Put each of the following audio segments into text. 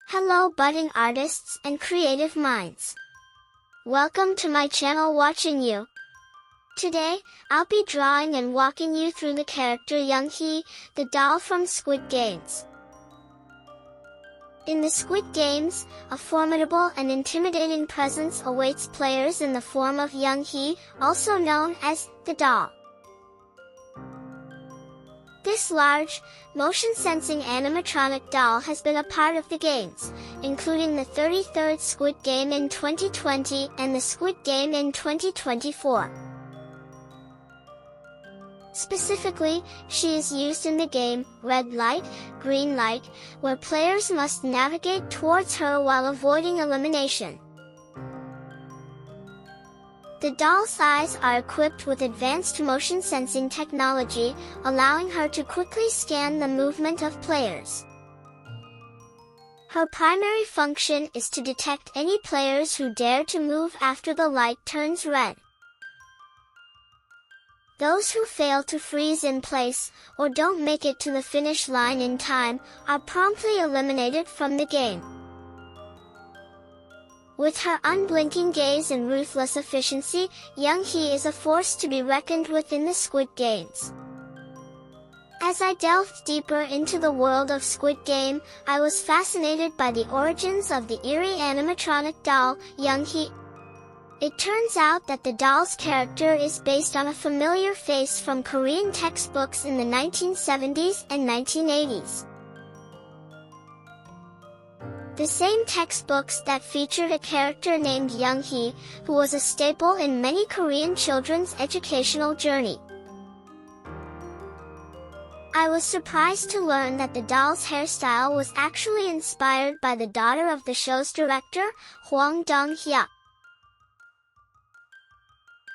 Hello budding artists and creative minds. Welcome to my channel Watching You. Today, I'll be drawing and walking you through the character Young-hee, the doll from Squid Games. In the Squid Games, a formidable and intimidating presence awaits players in the form of Young-hee, also known as the doll. This large, motion-sensing animatronic doll has been a part of the games, including the 33rd Squid Game in 2020 and the Squid Game in 2024. Specifically, she is used in the game Red Light, Green Light, where players must navigate towards her while avoiding elimination. The doll's eyes are equipped with advanced motion sensing technology, allowing her to quickly scan the movement of players. Her primary function is to detect any players who dare to move after the light turns red. Those who fail to freeze in place, or don't make it to the finish line in time, are promptly eliminated from the game. With her unblinking gaze and ruthless efficiency, Young-hee is a force to be reckoned with in the Squid Games. As I delved deeper into the world of Squid Game, I was fascinated by the origins of the eerie animatronic doll, Young-hee. It turns out that the doll's character is based on a familiar face from Korean textbooks in the 1970s and 1980s. The same textbooks that featured a character named Young-hee, who was a staple in many Korean children's educational journey. I was surprised to learn that the doll's hairstyle was actually inspired by the daughter of the show's director, Hwang Dong-hyuk.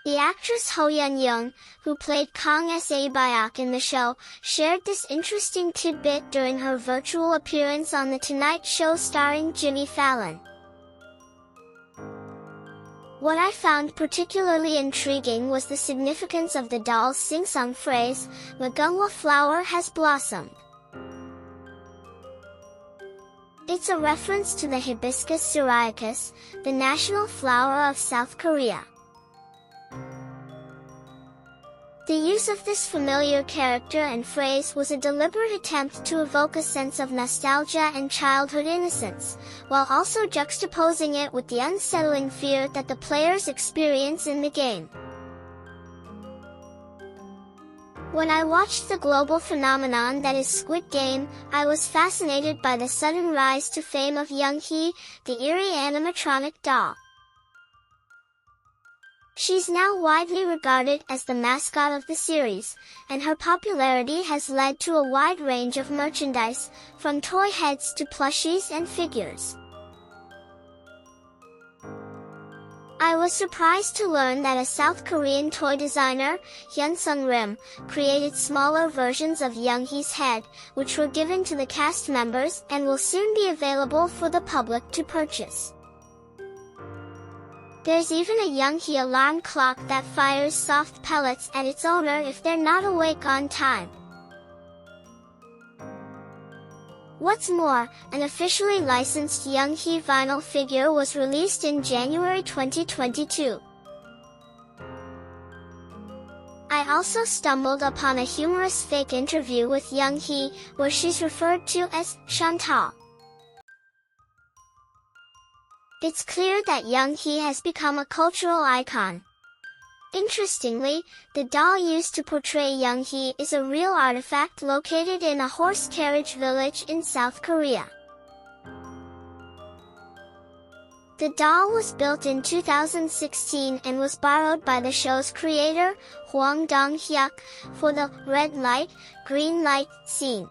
The actress Ho Yeon-young, who played Kang Sae-byeok in the show, shared this interesting tidbit during her virtual appearance on The Tonight Show starring Jimmy Fallon. What I found particularly intriguing was the significance of the doll's sing-song phrase, "Mugunghwa flower has blossomed." It's a reference to the hibiscus syriacus, the national flower of South Korea. The use of this familiar character and phrase was a deliberate attempt to evoke a sense of nostalgia and childhood innocence, while also juxtaposing it with the unsettling fear that the players experience in the game. When I watched the global phenomenon that is Squid Game, I was fascinated by the sudden rise to fame of Young-hee, the eerie animatronic doll. She's now widely regarded as the mascot of the series, and her popularity has led to a wide range of merchandise, from toy heads to plushies and figures. I was surprised to learn that a South Korean toy designer, Hyun-sung Rim, created smaller versions of Young-hee's head, which were given to the cast members and will soon be available for the public to purchase. There's even a Young-hee alarm clock that fires soft pellets at its owner if they're not awake on time. What's more, an officially licensed Young-hee vinyl figure was released in January 2022. I also stumbled upon a humorous fake interview with Young-hee, where she's referred to as Chantal. It's clear that Young-hee has become a cultural icon. Interestingly, the doll used to portray Young-hee is a real artifact located in a horse carriage village in South Korea. The doll was built in 2016 and was borrowed by the show's creator, Hwang Dong-hyuk, for the Red Light, Green Light scene.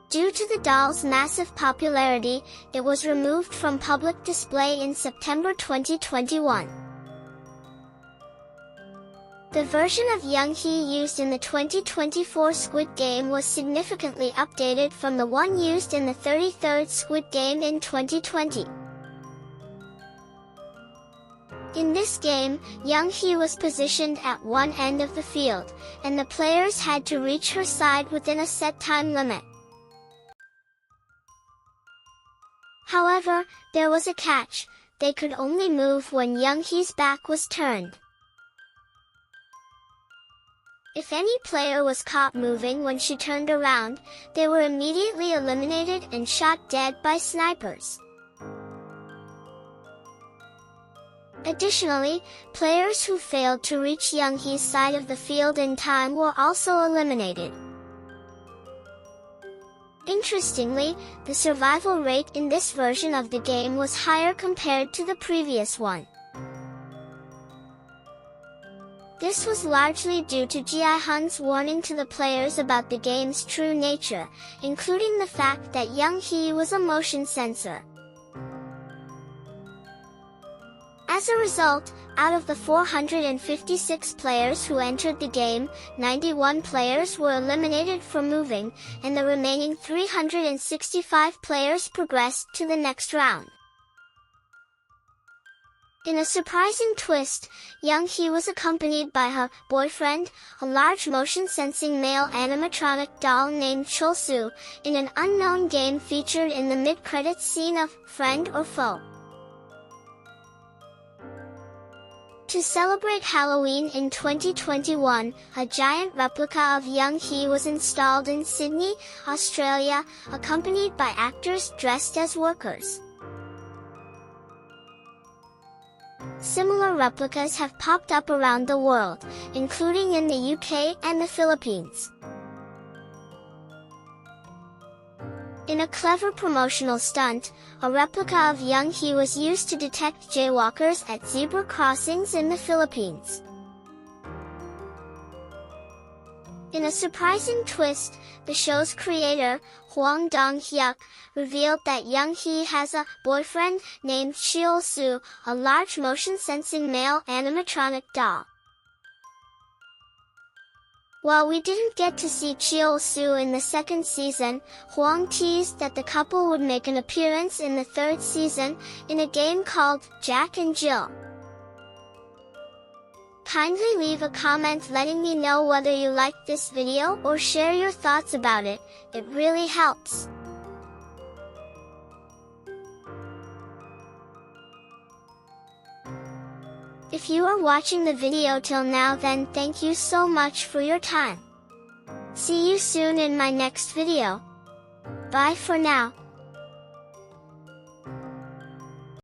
Due to the doll's massive popularity, it was removed from public display in September 2021. The version of Young-hee used in the 2024 Squid Game was significantly updated from the one used in the 33rd Squid Game in 2020. In this game, Young-hee was positioned at one end of the field, and the players had to reach her side within a set time limit. However, there was a catch: they could only move when Young-hee's back was turned. If any player was caught moving when she turned around, they were immediately eliminated and shot dead by snipers. Additionally, players who failed to reach Young-hee's side of the field in time were also eliminated. Interestingly, the survival rate in this version of the game was higher compared to the previous one. This was largely due to Ji-hun's warning to the players about the game's true nature, including the fact that Young-hee was a motion sensor. As a result, out of the 456 players who entered the game, 91 players were eliminated for moving, and the remaining 365 players progressed to the next round. In a surprising twist, Young-hee was accompanied by her boyfriend, a large motion-sensing male animatronic doll named Chol-soo, in an unknown game featured in the mid-credits scene of Friend or Foe. To celebrate Halloween in 2021, a giant replica of Young-hee was installed in Sydney, Australia, accompanied by actors dressed as workers. Similar replicas have popped up around the world, including in the UK and the Philippines. In a clever promotional stunt, a replica of Young-hee was used to detect jaywalkers at zebra crossings in the Philippines. In a surprising twist, the show's creator, Hwang Dong-hyuk, revealed that Young-hee has a boyfriend named Chol-soo, a large motion-sensing male animatronic doll. While we didn't get to see Chol-soo in the second season, Hwang teased that the couple would make an appearance in the third season, in a game called Jack and Jill. Kindly leave a comment letting me know whether you liked this video or share your thoughts about it, it really helps. If you are watching the video till now, then thank you so much for your time. See you soon in my next video. Bye for now.